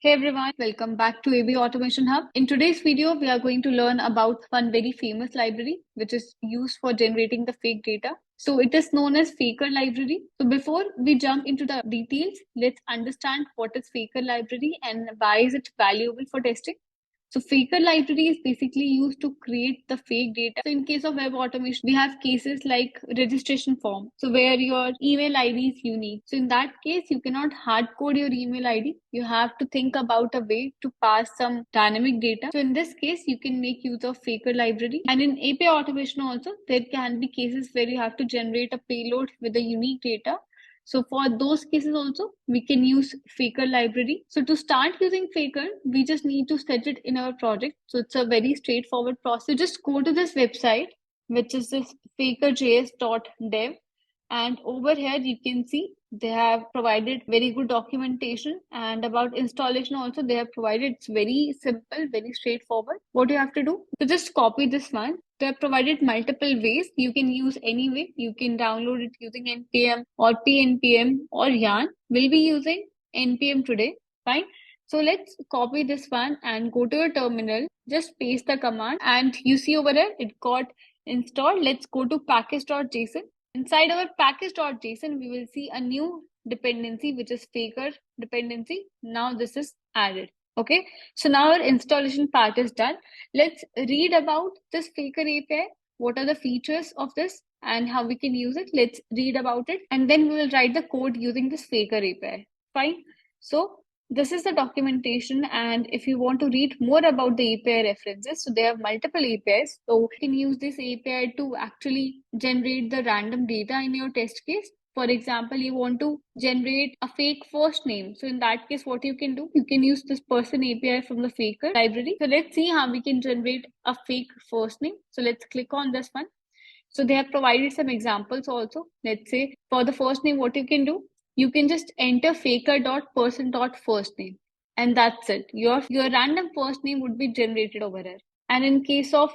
Hey everyone, welcome back to AB Automation Hub. In today's video, we are going to learn about one very famous library which is used for generating the fake data. So it is known as Faker library. So before we jump into the details, let's understand what is Faker library and why is it valuable for testing. So Faker library is basically used to create the fake data. So in case of web automation, we have cases like registration form. So where your email ID is unique. So in that case, you cannot hard code your email ID. You have to think about a way to pass some dynamic data. So in this case, you can make use of Faker library. And in API automation also, there can be cases where you have to generate a payload with the unique data. So for those cases also, we can use Faker library. So to start using Faker, we just need to set it in our project. So it's a very straightforward process. Just go to this website, which is this fakerjs.dev. And over here, you can see they have provided very good documentation, and about installation also they have provided. It's very simple, very straightforward. What you have to do, so just copy this one. They have provided multiple ways. You can use any way. You can download it using npm or pnpm or yarn. We'll be using npm today. Fine. So let's copy this one and go to your terminal. Just paste the command, and you see over there it got installed. Let's go to package.json. Inside our package.json, we will see a new dependency, which is Faker dependency. Now this is added. Okay, so now our installation part is done. Let's read about this Faker API. What are the features of this and how we can use it? Let's read about it, and then we will write the code using this Faker API. Fine. So this is the documentation, and if you want to read more about the API references, so they have multiple APIs. So you can use this API to actually generate the random data in your test case. For example, you want to generate a fake first name. So in that case, what you can do, you can use this person API from the Faker library. So let's see how we can generate a fake first name. So let's click on this one. So they have provided some examples also. Let's say for the first name, what you can do, you can just enter faker.person.first name, and that's it. Your random first name would be generated over here. And in case of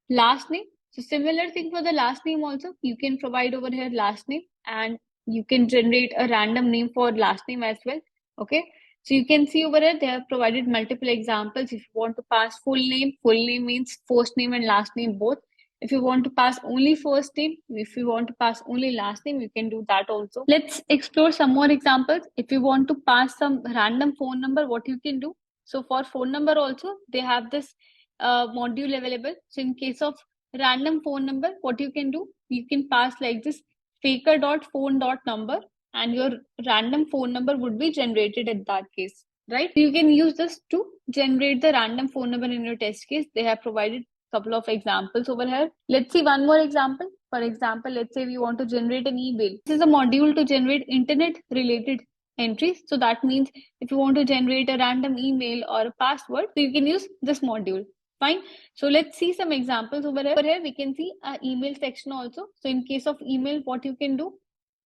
last name, so similar thing for the last name also, you can provide over here last name, and you can generate a random name for last name as well. Okay, so you can see over here they have provided multiple examples. If you want to pass full name means first name and last name both. If you want to pass only first name, if you want to pass only last name, you can do that also. Let's explore some more examples. If you want to pass some random phone number, what you can do. So for phone number also, they have this module available. So in case of random phone number, what you can do, you can pass like this faker.phone.number, and your random phone number would be generated in that case, right? You can use this to generate the random phone number in your test case. They have provided couple of examples over here. Let's see one more example. For example, let's say we want to generate an email. This is a module to generate internet related entries. So that means if you want to generate a random email or a password, so you can use this module. Fine. So let's see some examples over here. Over here, we can see an email section also. So in case of email, what you can do.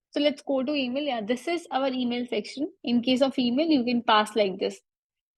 So let's go to email. Yeah, this is our email section. In case of email, you can pass like this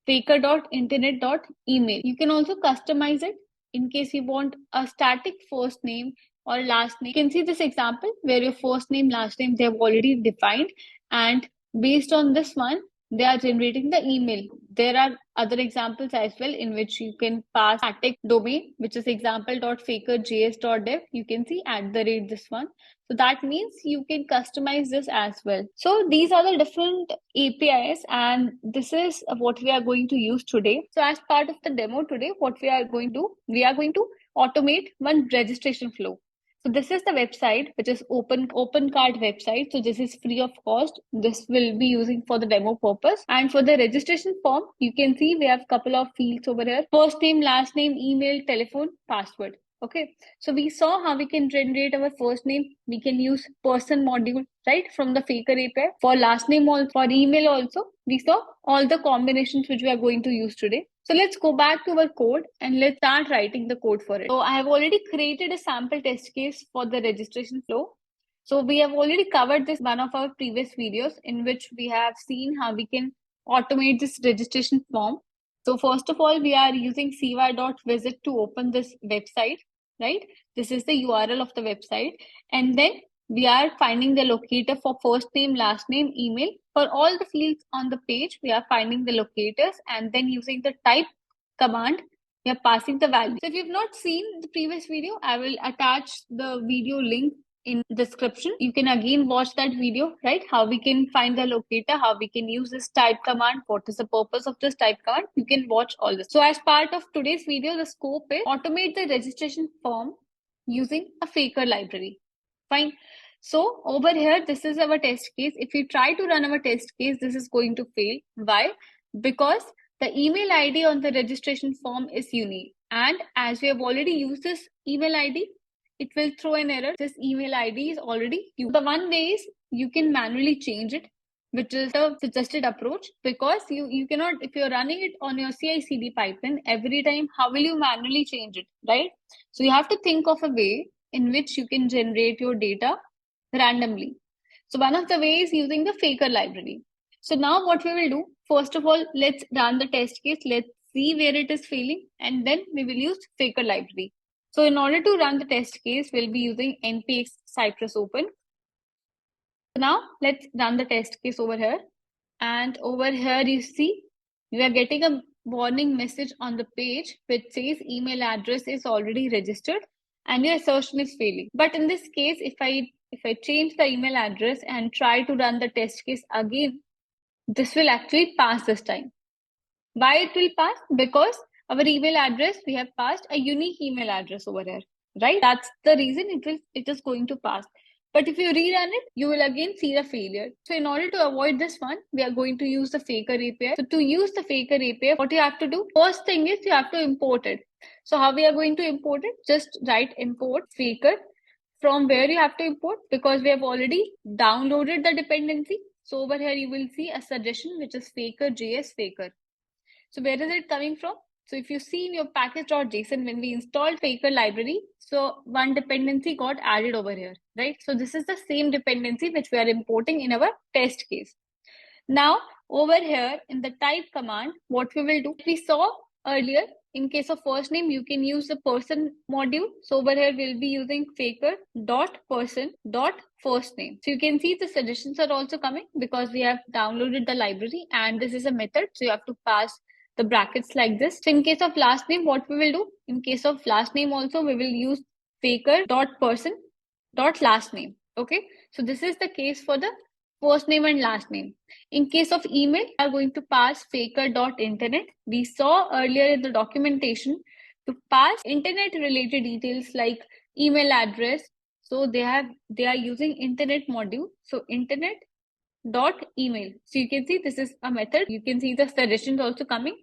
faker.internet.email. You can also customize it in case you want a static first name or last name. You can see this example where your first name, last name, they have already defined, and based on this one, they are generating the email. There are other examples as well in which you can pass static domain, which is example.fakerjs.dev. You can see @ this one. So that means you can customize this as well. So these are the different APIs, and this is what we are going to use today. So as part of the demo today, what we are going to do, we are going to automate one registration flow. So this is the website, which is open card website. So this is free of cost. This will be using for the demo purpose. And for the registration form, you can see we have a couple of fields over here. First name, last name, email, telephone, password. Okay, so we saw how we can generate our first name. We can use person module, right, from the Faker API. For last name also, for email also, we saw all the combinations which we are going to use today. So let's go back to our code and let's start writing the code for it. So I have already created a sample test case for the registration flow. So we have already covered this one of our previous videos in which we have seen how we can automate this registration form. So first of all, we are using cy.visit to open this website, right? This is the URL of the website. And then we are finding the locator for first name, last name, email. For all the fields on the page, we are finding the locators, and then using the type command, we are passing the value. So if you've not seen the previous video, I will attach the video link in description. You can again watch that video, right? How we can find the locator, how we can use this type command, what is the purpose of this type command. You can watch all this. So as part of today's video, the scope is automate the registration form using a faker library. Fine. So over here, this is our test case. If we try to run our test case, this is going to fail. Why? Because the email ID on the registration form is unique. And as we have already used this email ID, it will throw an error. This email ID is already used. The one way is you can manually change it, which is the suggested approach, because you cannot, if you're running it on your CI/CD pipeline every time, how will you manually change it, right? So you have to think of a way in which you can generate your data randomly. So one of the ways is using the faker library. So now what we will do, first of all, let's run the test case. Let's see where it is failing, and then we will use faker library. So in order to run the test case, we'll be using npx Cypress open. So now let's run the test case over here. And over here, you see, you are getting a warning message on the page which says email address is already registered and your assertion is failing. But in this case, if I change the email address and try to run the test case again, this will actually pass this time. Why it will pass? Because our email address, we have passed a unique email address over here, right? That's the reason it is going to pass. But if you rerun it, you will again see the failure. So in order to avoid this one, we are going to use the faker API. So to use the faker API, what you have to do, first thing is you have to import it. So how we are going to import it? Just write import faker. From where you have to import, because we have already downloaded the dependency. So over here, you will see a suggestion, which is faker.js faker. So where is it coming from? So if you see in your package.json, when we installed faker library, so one dependency got added over here, right? So this is the same dependency which we are importing in our test case. Now, over here in the type command, what we will do, we saw earlier, in case of first name, you can use the person module. So over here, we'll be using faker.person.first name. So you can see the suggestions are also coming because we have downloaded the library and this is a method. So you have to pass the brackets like this. So in case of last name, what we will do? In case of last name also, we will use faker.person.last name. Okay. So this is the case for the first name and last name. In case of email, we are going to pass faker.internet. We saw earlier in the documentation to pass internet related details like email address. So they are using internet module. So internet.email. So you can see this is a method. You can see the suggestions also coming.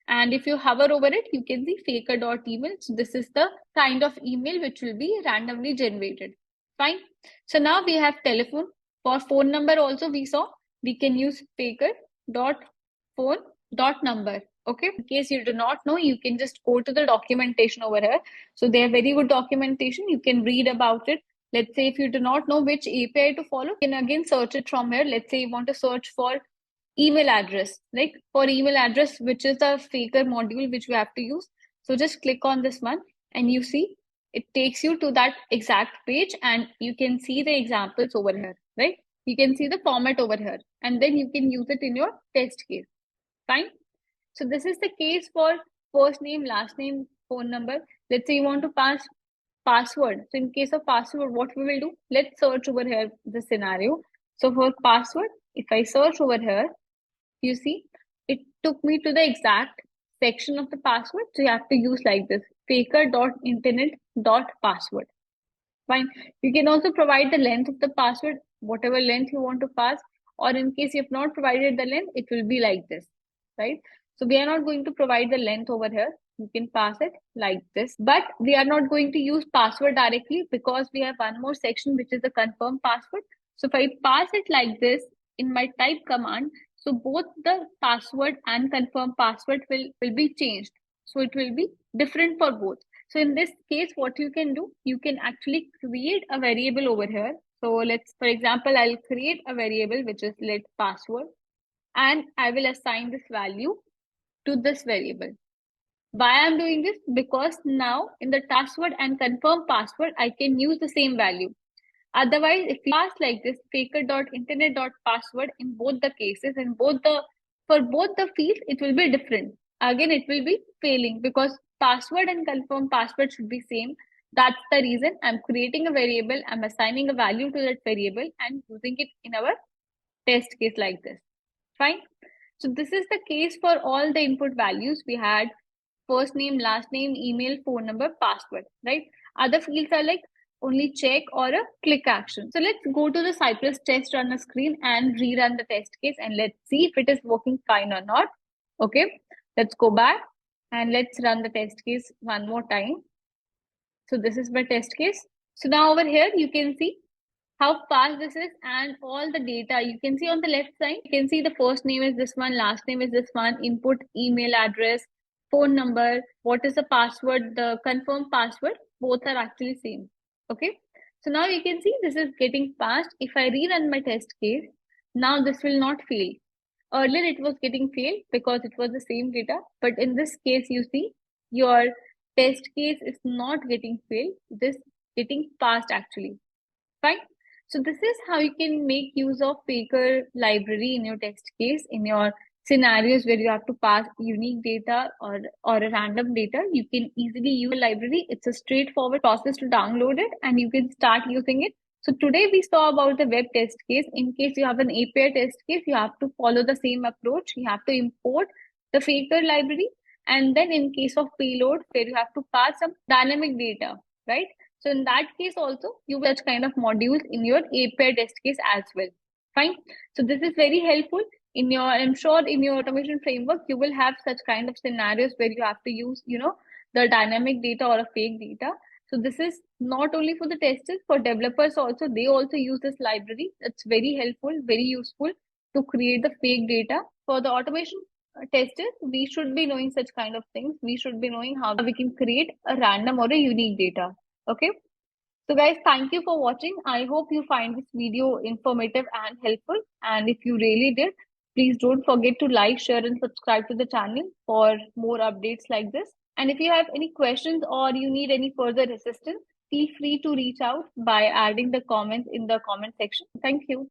And if you hover over it, you can see faker.email. So this is the kind of email which will be randomly generated. Fine. So now we have telephone. For phone number also we saw we can use faker.phone.number. Okay. In case you do not know, you can just go to the documentation over here. So they have very good documentation. You can read about it. Let's say if you do not know which API to follow, you can again search it from here. Let's say you want to search for email address, like for email address, which is the faker module which we have to use. So just click on this one and you see it takes you to that exact page and you can see the examples over here, right? You can see the format over here and then you can use it in your test case. Fine. So this is the case for first name, last name, phone number. Let's say you want to pass password. So in case of password, what we will do? Let's search over here the scenario. So for password, if I search over here, you see, it took me to the exact section of the password. So you have to use like this, faker.internet.password. Fine. You can also provide the length of the password, whatever length you want to pass, or in case you have not provided the length, it will be like this, right? So we are not going to provide the length over here. You can pass it like this, but we are not going to use password directly because we have one more section, which is the confirm password. So if I pass it like this in my type command, so both the password and confirm password will be changed. So it will be different for both. So in this case, what you can do, you can actually create a variable over here. So let's, for example, I'll create a variable, which is let password, and I will assign this value to this variable. Why I'm doing this? Because now in the password and confirm password, I can use the same value. Otherwise, if you pass like this faker.internet.password in both the cases, in both the for both the fields, it will be different. Again, it will be failing because password and confirm password should be same. That's the reason I'm creating a variable, I'm assigning a value to that variable and using it in our test case like this. Fine. So this is the case for all the input values. We had first name, last name, email, phone number, password, right? Other fields are like only check or a click action. So let's go to the Cypress test runner screen and rerun the test case and let's see if it is working fine or not. Okay, let's go back and let's run the test case one more time. So this is my test case. So now over here, you can see how fast this is and all the data you can see on the left side. You can see the first name is this one, last name is this one, input email address, phone number, what is the password, the confirmed password, both are actually same. Okay, so now you can see this is getting passed. If I rerun my test case, now this will not fail. Earlier it was getting failed because it was the same data, but in this case you see your test case is not getting failed, this getting passed actually. Fine. So this is how you can make use of Faker library in your test case, in your scenarios where you have to pass unique data or a random data. You can easily use a library. It's a straightforward process to download it and you can start using it. So today we saw about the web test case. In case you have an API test case, you have to follow the same approach. You have to import the Faker library. And then in case of payload, where you have to pass some dynamic data, right? So in that case also, you will such kind of modules in your API test case as well. Fine. So this is very helpful in your, I'm sure in your automation framework, you will have such kind of scenarios where you have to use, the dynamic data or a fake data. So this is not only for the testers, for developers also, they also use this library. It's very helpful, very useful to create the fake data. For the automation testers, we should be knowing such kind of things. We should be knowing how we can create a random or a unique data. Okay. So guys, thank you for watching. I hope you find this video informative and helpful. And if you really did, please don't forget to like, share and subscribe to the channel for more updates like this. And if you have any questions or you need any further assistance, feel free to reach out by adding the comments in the comment section. Thank you.